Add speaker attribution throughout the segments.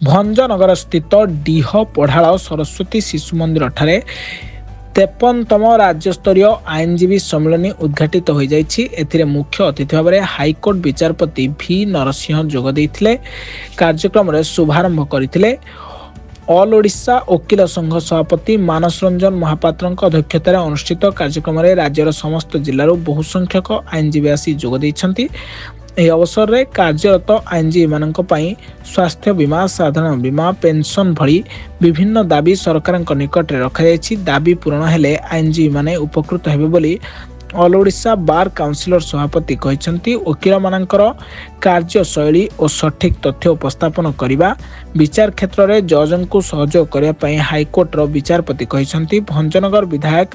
Speaker 1: भंजनगर स्थित डीह पढ़ाड़ सरस्वती शिशु मंदिर ठारे 53तम राज्यस्तरीय आईनजीवी सम्मेलन उद्घाटित हो जाए। मुख्य अतिथि भाव में हाइकोर्ट विचारपति भी नरसिंह जोग देइथिले। कार्यक्रम में शुभारंभ करते ऑल ओडिशा वकील संघ सभापति मानस रंजन महापात्र अध्यक्षतार अनुष्ठित कार्यक्रम में राज्यर समस्त जिलूर बहु संख्यक आईनजीवी आसी जोग देइछन्ति। यह अवसर में कार्यरत आईनजीवी मानक पई स्वास्थ्य बीमा, साधारण बीमा, पेंशन भली विभिन्न दाबी सरकार निकट में रखा। दाबी पूरण हेले आईनजीवी माने उपकृत हेबे बोली ऑल ओडिशा बार काउंसिलर सभापति कहते। वकील मानकर कार्यशैली और सठिक तथ्य उपस्थापन करने विचार क्षेत्र में जज को सहयोग करने हाइकोर्टर विचारपति कहते। भंजनगर विधायक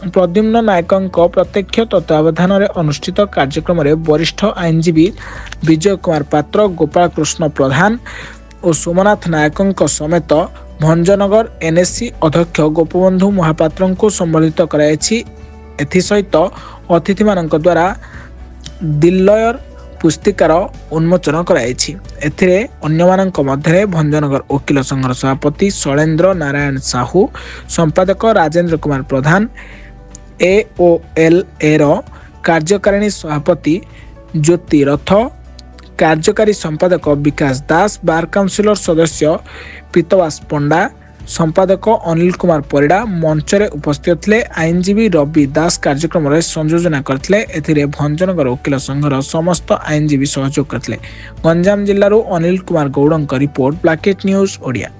Speaker 1: प्रद्युम्न नायक प्रत्यक्ष तत्वावधान में अनुष्ठित कार्यक्रम में वरिष्ठ आईनजीवी विजय कुमार पात्र, गोपाल कृष्ण प्रधान और सोमनाथ नायक समेत भंजनगर एनएससी अध्यक्ष गोपबंधु महापात्र को संबोधित कराई। एसहित अतिथि मानक द्वारा दिल्लयर पुस्तिकार उन्मोचन कराई। अन्य भंजनगर वकील संघ सभापति शैलेन्द्र नारायण साहू, संपादक राजेंद्र कुमार प्रधान, AOLA कार्यकारिणी सभापति ज्योति रथ, कार्यकारी संपादक विकास दास, बार काउंसिलर सदस्य पीतवास पंडा, संपादक अनिल कुमार परिडा मंच में उपस्थित थे। आईनजीवी रवि दास कार्यक्रम में संयोजना करते। भंजनगर वकील संघर समस्त आईनजीवी सहयोग करते। गंजाम जिलूर अनिल कुमार गौड़ रिपोर्ट, ब्लैकेट न्यूज ओडिया।